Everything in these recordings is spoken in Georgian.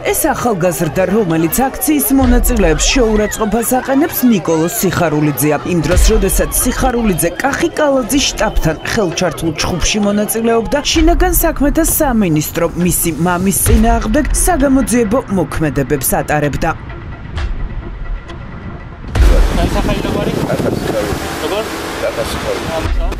ეს ახალგაზრდა, რომელიც აქციის მონაწილეებს შეურაცხყოფას აყენებს, ნიკოლოზ სიხარულიძეა. იმ დროს, როდესაც სიხარულიძე კახი-კალაძის შტაბთან ხელჩართულ ჩხუბში მონაწილეობდა, შინაგან საქმეთა სამინისტრო მისი მამის წინააღმდეგ საგამოძიებო მოქმედებებს ატარებდა.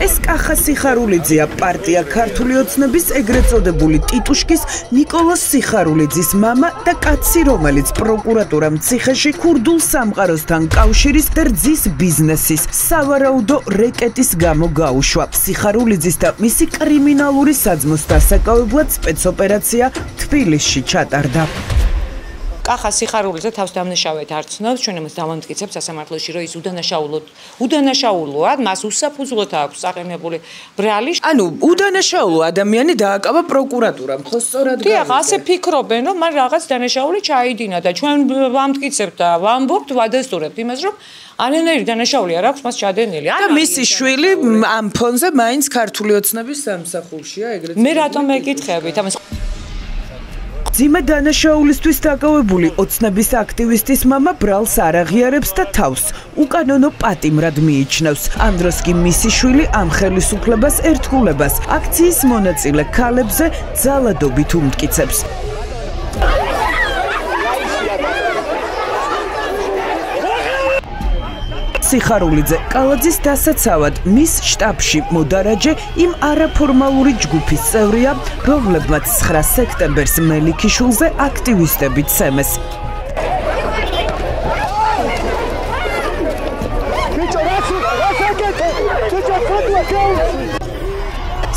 ეს კახა სიხარულიძეა, პარტია ქართული ოცნების ეგრეთ წოდებული ტიტუშკის ნიკოლოზ სიხარულიძის მამა და კაცი, რომელიც პროკურატურამ ციხეში ქურდულ სამყაროსთან კავშირის და რძის ბიზნესის სავარაუდო რეკეტის გამო გაუშვა. სიხარულიძის და მისი კრიმინალური საძმოს დასაკავებლად სპეცოპერაცია თბილისში ჩატარდა. კახა სიხარულიძე თავს დამნაშავედ არ ცნობს, ჩვენ ამას დავამტკიცებთ სასამართლოში, რომ ის უდანაშაულოა, მას უსაფუძვლოდ აქვს აყენებული ბრალი. ანუ უდანაშაულო ადამიანი დააკავა პროკურატურამ, ხო სწორად გავიგე? დიახ, ასე ფიქრობენ, რომ მან რაღაც დანაშაული ჩაიდინა და ჩვენ ვამტკიცებთ და ვამბობთ, ვადასტურებთ იმას, რომ არანაირი დანაშაული არ აქვს მას ჩადენილი. და მისი შვილი ამ ფონზე მაინც ქართული ოცნების სამსახურშია, ეგრეთ. მე რატომ მეკითხებით ამას? ძიმე დანაშაულისთვის დაკავებული ოცნების აქტივისტის მამა ბრალს არ აღიარებს და თავს უკანონო პატიმრად მიიჩნევს. ამ დროს კი მისი შვილი ამ ხელისუფლებას ერთგულებას აქციის მონაწილე ქალებზე ძალადობით უმტკიცებს. სიხარულიძე კალაძის დასაცავად მის შტაბში მოდარაჯე იმ არაფორმალური ჯგუფის წევრია, რომლებმაც 9 სექტემბერს მელიქიშვილზე აქტივისტები ცემეს.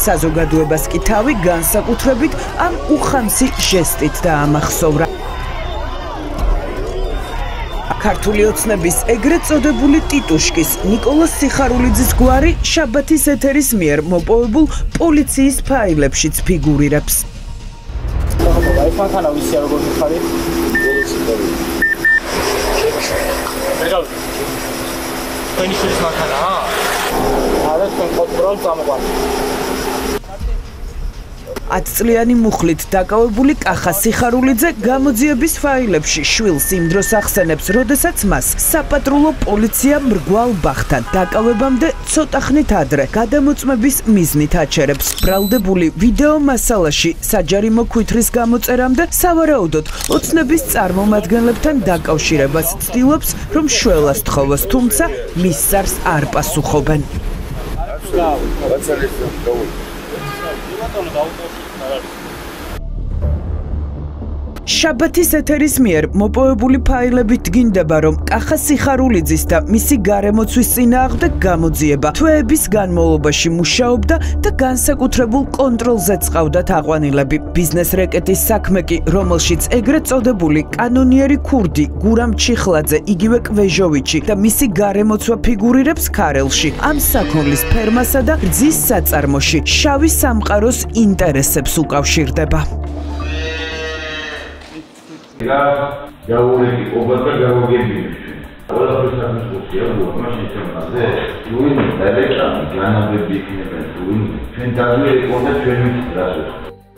საზოგადოებას კი თავი განსაკუთრებით ამ უხამსი ჟესტით დაამახსოვრა. ქართული ოცნების ეგრეთ წოდებული ტიტუშკის ნიკოლოზ სიხარულიძის გვარი შაბათის ეთერის მიერ მოპოვებულ პოლიციის ფაილებშიც ფიგურირებს. ათწლიანი მუხლით დაკავებული კახა სიხარულიძე გამოძიების ფაილებში შვილს იმ დროს ახსენებს, როდესაც მას საპატრულო პოლიცია მრგვალ ბახთან დაკავებამდე ცოტა ხნით ადრე გადამოწმების მიზნით აჩერებს. ბრალდებული ვიდეო მასალაში საჯარიმო ქვითრის გამოწერამდე სავარაუდოდ ოცნების წარმომადგენლებთან დაკავშირებას ცდილობს, რომ შველას თხოვოს, თუმცა მის სარს არ პასუხობენ. შაბათის ეთერის მიერ მოპოვებული ფაილებით დგინდება, რომ კახა სიხარულიძის და მისი გარემოცვის წინააღმდეგ გამოძიება თვეების განმავლობაში მუშაობდა და განსაკუთრებულ კონტროლზე წყავდათ აყვანილები. ბიზნეს რეკეტის საქმე კი, რომელშიც ეგრეთ წოდებული კანონიერი ქურდი გურამ ჩიხლაძე, იგივე კვეჟოვიჩი და მისი გარემოცვა ფიგურირებს ქარელში. ამ საქონლის ფერმასა და რძის საწარმოში შავი სამყაროს ინტერესებს უკავშირდება. Gavureki, obada gavurgeliyor. Orada fırsatımız oluyor. Bu ama sistemde oyun derken genelde bilgiler oyun fantaziyayı orada çözmek lazım.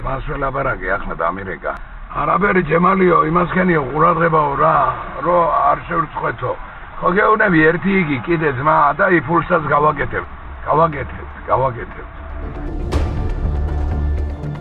Masvela barage axmed Amerika. Araberi Cemalio imaskeniyo qurargebao ra, ro ar shevrtsqveto. Khogeunemi erti igi kide dzma da i pulsas gavageteb.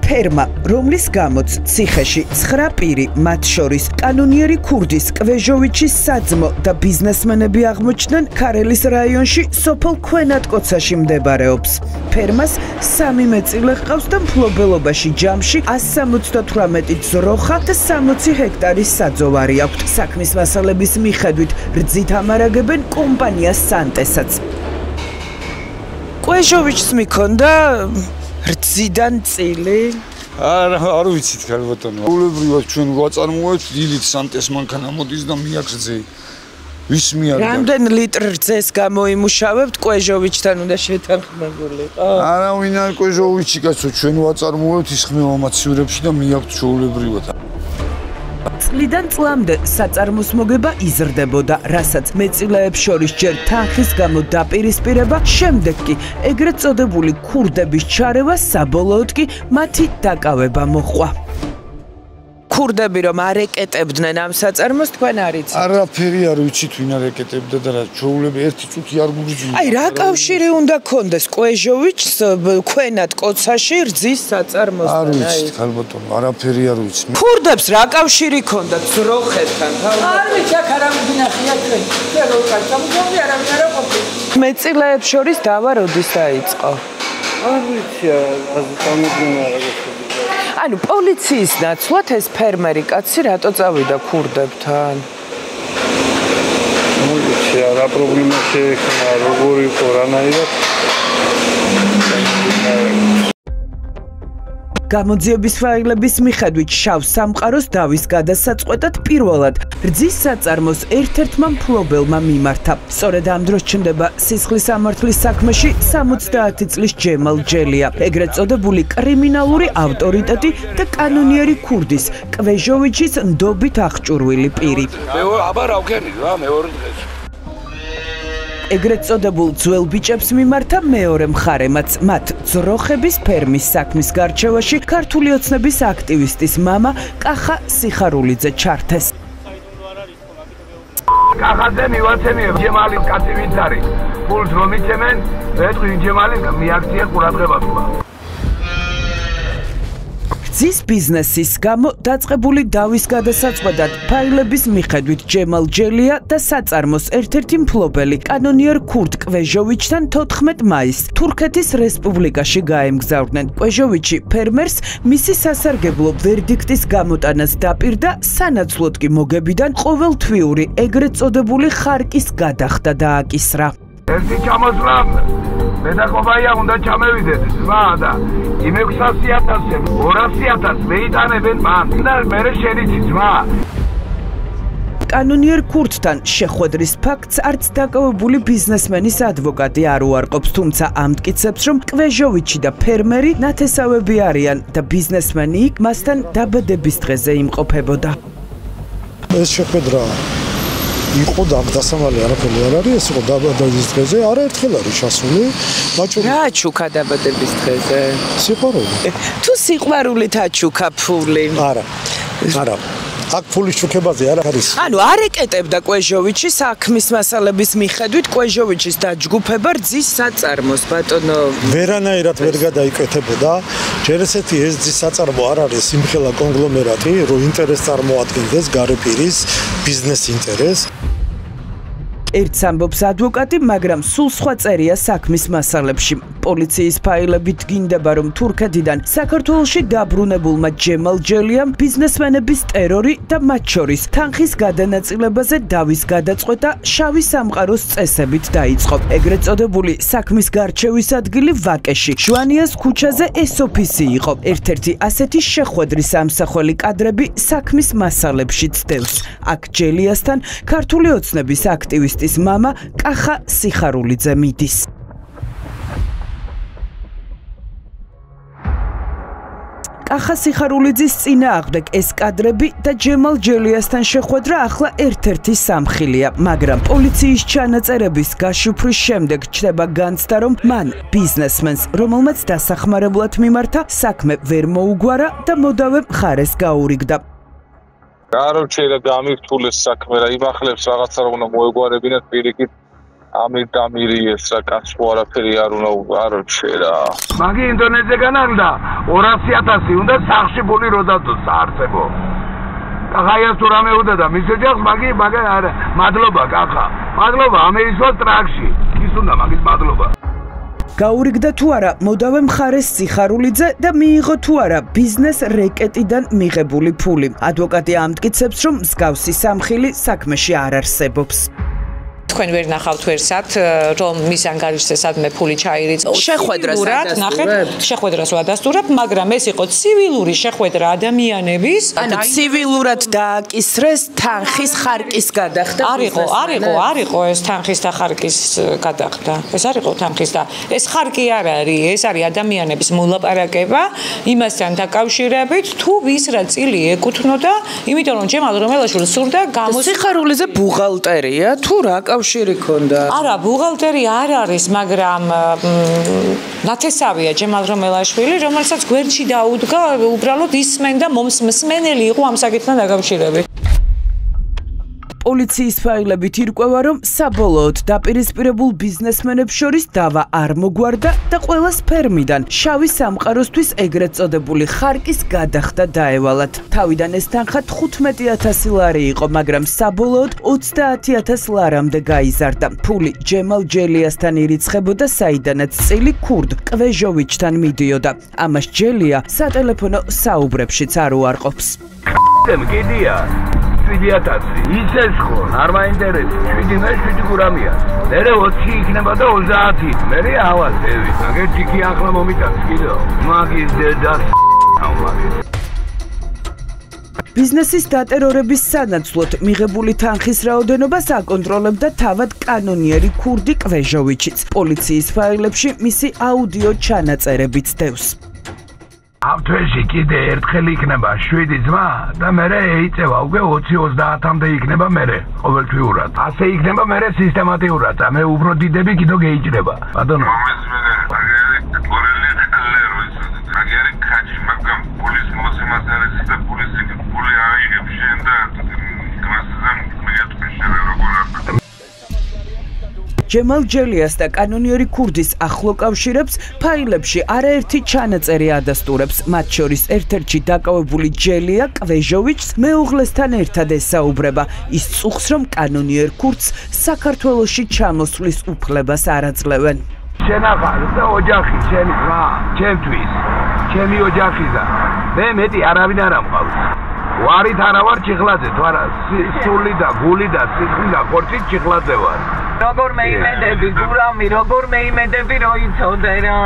ფერმა, რომლის გამოც ციხეში 9 პირი, მათ შორის კანონიერი ქურდის, კვეჟოვიჩის საძმო და ბიზნესმენები აღმოჩნდნენ ქარელის რაიონში სოფელ ქვენატკოცაში მდებარეობს. ფერმას 3 მეწილე ჰყავს და მფლობელობაში ჯამში 178 ძროხა და 60 ჰექტარის საძოვარი აქვთ. საქმის მასალების მიხედვით რძით ამარაგებენ კომპანია სანტესაც. კვეჟოვიჩს მიქონდა რძიდან წილი? არ ვიცით ქალბატონო. ულებრივად ჩვენ ვაწარმოებთ დილით სანტეს მანქანა მოდის და მიაგრძე. ვის მიაგდა? რამდენ ლიტრ რძეს გამოიმუშავებთ კვეჟოვიჩთან უნდა შეთანხმებულიყო? არავინ არ კვეჟოვიჩი კაცო, ჩვენ ვაწარმოებთ ის ხმევა მაცივრებში და მიაგთ ჩვეულებრივად. წლიდან წლამდე საწარმოს მოგება იზრდებოდა, რასაც მეწილეებს შორის ჯერ თანხის გამო დაპირისპირება, შემდეგ კი ეგრეთ წოდებული ქურდების ჩარევა, საბოლოოდ კი მათი დაკავება მოჰყვა. ქურდები რომ არ ეკეტებდნენ ამ საწარმოს თქვენ არიც? არაფერი არ ვიცით ვინ არ ეკეტებდა და რა ჩვეულები ერთი წუთი არ გურჯვიდა. აი რა კავშირი უნდა კონდეს კვეჟოვიჩს ქვენად კოცაში რძის საწარმოსთან? არ ვიცით ხალბატონო, არაფერი არ ვიცით. ქურდებს რა კავშირი ქონდათ ძროხებთან? არ ვიცი აქ არავინ გინახია ჩვენ. ჩვენ რო კაცამგონი არავინ არ ყოფილი. მეწილეებს შორის დავა როდის დაიწყო? არ ვიცი, ազատամություն არ გასული. ანუ პოლიციის ნაცვლად ეს ფერმერი კაცი რატო წავიდა ქურდებთან? ნუ ვიცი, რა პრობლემა შეექმნა, როგორ იყო, რანაირად. გამოძიების ფაილების მიხედვით შავ სამყაროს დავის გადასაწყვეტად პირველად რძის საწარმოს ერთ-ერთმა მფლობელმა მიმართა. სწორედ ამ დროს ჩნდება სისხლის სამართლის საქმეში 70 წლის ჯემალ ჯელია, ეგრეთ წოდებული კრიმინალური ავტორიტეტი და კანონიერი ქურდის კვეჟოვიჩის ნდობით აღჭურვილი პირი. აბა რა ვქენი რა მეორე დღეს. ეგრეთ წოდებულ ძველ ბიჭებს მიმართა მეორე მხარემაც, მათ ძროხების ფერმის საქმის გარჩევაში ქართული ოცნების აქტივისტის მამა კახა სიხარულიძე ჩართეს. კახაძე მივაცემია ჯემალის კაცი ვინც არის. ფულს რომ იცემენ, ვეთქვი ჯემალის მიაქცია ყურადღება თქვა. რძის ბიზნესის გამო დაწყებული დავის გადასაწყვეტად ფაილების მიხედვით ჯემალ ჯელია და საწარმოს ერთ-ერთი მფლობელი კანონიერ ქურდ კვეჟოვიჩთან 14 მაისს თურქეთის რესპუბლიკაში გაემგზავრნენ. კვეჟოვიჩი ფერმერს მისი სასარგებლო ვერდიქტის გამოტანას დაპირდა, სანაცვლოდ კი მოგებიდან ყოველთვიური ეგრეთ წოდებული ხარკის გადახდა დააკისრა. ერთი ჩამოსვლა მედაყობაია უნდა ჩამევიდეთ ძმა და იმ 600,000 200,000 მეიტანებენ მან და მე შენიცი ძმა. კანონიერ ქურდთან შეხვედრის ფაქტს არც დაკავებული ბიზნესმენის ადვოკატი არ უარყოფს, თუმცა ამტკიცებს, რომ კვეჟოვიჩი და ფერმერი ნათესავები არიან და ბიზნესმენი იქ მასთან დაბადების დღეზე იმყოფებოდა. ეს შეხვედრა იყო დასამალი არაფერი არ არის, ეს იყო დაბადების დღეზე, არაერთხელ არის ჩასული. რა ჩუქა დაბადების დღეზე? სიყვარული. თუ სიყვარულით აჩუქა ფული? არა. აქ ფულის ჩუქებაზე არ არის. ანუ არ ეკეტებდა კვეჟოვიჩი საქმის მასალების მიხედვით კვეჟოვიჩის დაჯგუფება რძის საწარმოს, ბატონო. ვერანაირად ვერ გადაიკეთებოდა. ჯერ ესეთი ეს რძის საწარმო არ არის სიმხელა კონგლომერატი, რომ ინტერესს წარმოადგენდეს გარე პირის ბიზნეს ინტერესს. ერთს ამბობს ადვოკატი, მაგრამ სულ სხვა წერია საქმის მასალებში. პოლიციის ფაილები დგინდება, რომ თურქეთიდან საქართველოში დაბრუნებულმა ჯემალ ჯელიამ ბიზნესმენების ტერორი და მათ შორის თანხის გადანაწილებაზე დავის გადაწყვეტა შავი სამყაროს წესებით დაიწყო. ეგრეთ წოდებული საქმის გარჩევის ადგილი ვაკეში, ჟვანიას ქუჩაზე ეს ოფისი იყო. ერთ-ერთი ასეთი შეხვედრის ამსახველი კადრები საქმის მასალებში ცდევს. აქ ჯელიასთან ქართული ოცნების აქტივისტი მამა კახა სიხარულიძე მიდის. კახა სიხარულიძის წინააღმდეგ ეს კადრები და ჯემალ ჯელიასთან შეხვედრა ახლა ერთ-ერთი სამხილია, მაგრამ პოლიციის ჩანაწერების გაშიფვრის შემდეგ ჩნდება განცდა, რომ მან ბიზნესმენს, რომელმაც დასახმარებლად მიმართა, საქმე ვერ მოუგვარა და მოდავე მხარეს გაურიგდა. გარჩევა გამირთულეს საქმე რა იმახლებს რაღაცა რომ უნდა მოეგვარებინათ პირიქით ამირ დამირიეს რა კაცო არაფერი არ უნდა გარჩევა მაგი ინდონეზიიდან არდა 200,000 უნდა სახში ბული როდადოს საარსებო კახაიას თუ რამე უნდა და მის ეძახს მაგი არა მადლობა კახა მადლობა ამეისვა ტრაქში ის უნდა მაგის მადლობა გაურიგდა თუ არა მოდავე მხარეს სიხარულიძე და მიიღო თუ არა ბიზნეს რეკეტიდან მიღებული ფული. ადვოკატი ამტკიცებს, რომ მსგავსი სამხილი საქმეში არ არსებობს. თქვენ ვერ ნახავთ ვერსად რომ მის ანგარიშსადმე ფული ჩაირიცხა. შეხვედრას ნახეთ, შეხვედრას ვადასტურებ, მაგრამ ეს იყო ცივილური შეხვედრა ადამიანების, ანუ ცივილურად დააკისრეს თანხის ხარკის გადახდა. არ იყო ეს თანხის და ხარკის გადახდა. ეს არ იყო თანხის და ეს ხარკი არ არის, ეს არის ადამიანების მოლაპარაკება იმასთან დაკავშირებით, თუ ვის რა წილი ეკუთვნოდა, იმიტომ რომ ჯემალ რომელაშვილს სურდა სიხარულიძე ბუღალტერია თუ რა კავშირი ქონდა? არა, ბუღალტერი არ არის, მაგრამ ნათესავია ჯემალ რომელაშვილი, რომელსაც გვერდში დაუდგა, უბრალოდ ისმენდა მსმენელი იყო ამ საკითხთან დაკავშირებით. პოლიციის ფაილებით ირკვევა, რომ საბოლოოდ დაპირისპირებულ ბიზნესმენებს შორის დავა არ მოგვარდა და ყველა სფერმიდან შავი სამყაროსთვის ეგრეთ წოდებული ხარკის გადახდა დაევალათ. თავიდან ეს თანხა 15,000 ლარი იყო, მაგრამ საბოლოოდ 30,000 ლარამდე გაიზარდა. ფული ჯემალ ჯელიასთან ირიცხებოდა, საიდანაც წილი ქურდ კვეჟოვიჩთან მიდიოდა. ამას ჯელია სატელეფონო საუბრებშიც არ უარყოფს. მგიდია 7,000 ისეს ხო არ მაინტერესებს 7 გრამია მერე 20 იქნება და 30 მერე ავასები მაგერ ჯიქი ახლა მომიტანს კიდო მაგის დედას ბიზნესის დატერორების სანაცვლოდ მიღებული თანხის რაოდენობას აკონტროლებდა თავად კანონიერი ქურდი კვეჟოვიჩიც. პოლიციის ფაილებში მისი აუდიო ჩანაწერებიც დევს. ამ თვეში კიდე ერთხელ იქნება 7 ძმა და მერე ეიწევა უკვე 20-30-მდე იქნება მერე ყოველთვიურად. ასე იქნება მერე სისტემატიურად. მე უფრო დიდები კიდო გეიჭრება. ბატონო. ჯემალ ჯელიას და კანონიერი ქურდის ახლო კავშირებს ფაილებში არაერთი ჩანაწერი ადასტურებს. მათ შორის ერთ-ერთში დაკავებული ჯელია კვეჟოვიჩს მეუღლესთან ერთად ესაუბრება. ის წუხს, რომ კანონიერ ქურდს საქართველოში ჩამოსვლის უფლებას არ აძლევენ. შენახარ და ოჯახი შენი რა, ჩემთვის, ჩემი ოჯახისა. მე მეტი არავინ არ ამყავს. ვარით არა ვარ ჩიხლაძე, თუ არა, სული და გული და სიცხლი და ხორცი ჩიხლაძე ვარ. როგორ მეიმედები, გურამი, როგორ მეიმედები, რო იცოდე რა.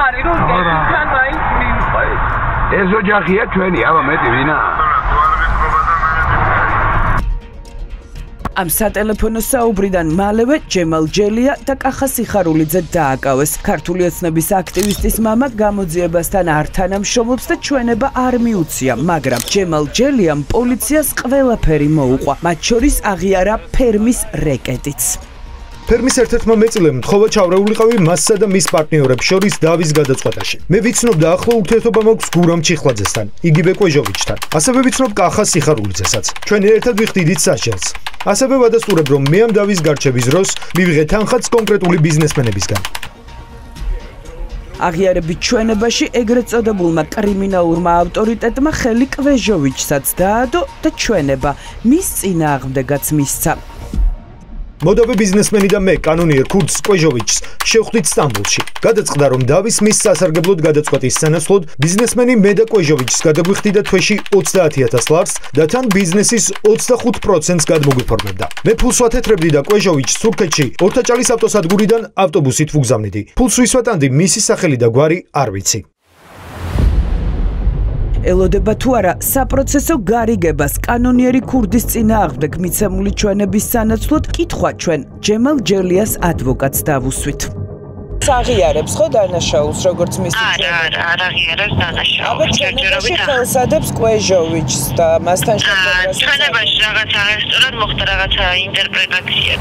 არის რომ გეცან მაინც მივყავ. ეს ოჯახია ჩვენი, აბა მეტი ვინა? ამ სატელეფონო საუბრიდან მალევე ჯემალ ჯელია და კახა სიხარულიძე დააკავეს. ქართული ოცნების აქტივისტის მამა გამოძიებასთან არ თანამშრომლობს და ჩვენება არ მიუცია, მაგრამ ჯემალ ჯელიამ პოლიციას ყველაფერი მოუყვა, მათ შორის აღიარა ფერმის რეკეტიც. ფერმის ერთ-ერთმა მეწილემ მთხოვა ჩავრეულიყავი მასსა და მის პარტნიორებს შორის დავის გადაწყვეტაში. მე ვიცნობ და ახლო ურთიერთობა მაქვს გურამ ჩიხლაძესთან, იგივე კვეჟოვიჩთან. ასევე ვიცნობ კახა სიხარულიძესაც. ჩვენ ერთად ვიხდიდით სასჯელს. ასევე ვადასტურებ, რომ მე ამ დავის გარჩევის დროს მივიღე თანხაც კონკრეტული ბიზნესმენებისგან. აღიარებით ჩვენებაში ეგრეთ წოდებულმა კრიმინალურმა ავტორიტეტმა ხელი კვეჟოვიჩსაც დაადო და ჩვენება მის წინააღმდეგაც მისცა. მოდავე ბიზნესმენი და მე კანონიერ ქურდს კვეჟოვიჩს შევხვდით სტამბოლში. გადაწყდა, რომ დავის მის სასარგებლოდ გადაწყვეტის სანაცვლოდ ბიზნესმენი მე და კვეჟოვიჩს გადაგვიხდიდა თვეში 30,000 ლარს და თან ბიზნესის 25%-ს გადმოგვიფორმებდა. მე ფულს ვათეთრებდი და კვეჟოვიჩს თურქეთში ორთაჭალის ავტოსადგურიდან ავტობუსით ვუგზავნიდი. ფულს ვისვატანდი მისი სახელი და გვარი არ ვიცი. ელოდება თუ არა საპროცესო გარიგებას კანონიერი ქურდის წინააღმდეგ მიცემული ჩვენების სანაცვლოდ კითხვა ჩვენ ჯემალ ჯელიას ადვოკატს დავუსვით. აღიარებს ხო დანაშაულს როგორც მისი არა აღიარებს დანაშაულს ჯერჯერობით ხელსადებს კვეჟოვიჩს და მასთან შედარებას ჩვენებაში რაღაცა არასწორად მოხდა რაღაცა ინტერპრეტაცია.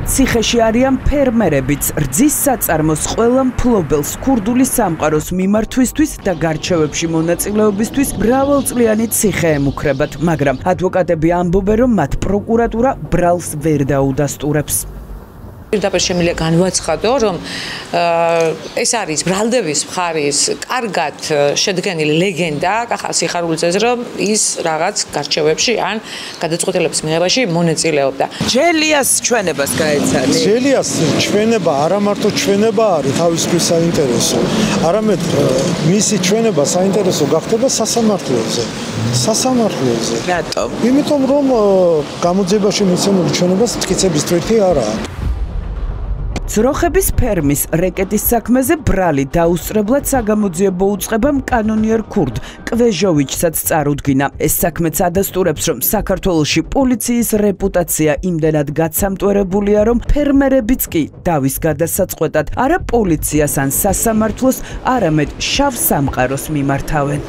ციხეში არიან ფერმერებიც, რძის საწარმოს ყველა მფლობელს ქურდული სამყაროს მიმართვისთვის და გარჩევებში მონაწილეობისთვის მრავალწლიანი ციხე ემუქრებათ, მაგრამ ადვოკატები ამბობენ, რომ მათ პროკურატურა ბრალს ვერ დაუდასტურებს. პირდაპირ შემიძლია განვაცხადო, რომ ეს არის ბრალდების მხარის კარგად შედგენილი ლეგენდა კახა სიხარულიძეს, რომ ის რაღაც გარჩევებში ან გადაწყვეტილების მიღებაში მონაწილეობდა. ჯელიას ჩვენებას გაეცანი. ჯელიას ჩვენება არა მარტო ჩვენება არის თავისთვის საინტერესო, არამედ მისი ჩვენება საინტერესო გახდება სასამართლოზე. სასამართლოზე. რატომ? იმიტომ რომ გამოძიებაში მიცემული ჩვენებას მტკიცების თვეთი არაა. ძროხების ფერმის რეკეტის საქმეზე ბრალი დაუსწრებლად საგამოძიებო უწყებამ კანონიერ ქურდ კვეჟოვიჩსაც წარუდგინა. ეს საქმეც ადასტურებს, რომ საქართველოში პოლიციის რეპუტაცია იმდენად გაცამტვერებულია, რომ ფერმერებიც კი დავის გადასაწყვეტად არა პოლიციას ან სასამართლოს, არამედ შავ სამყაროს მიმართავენ.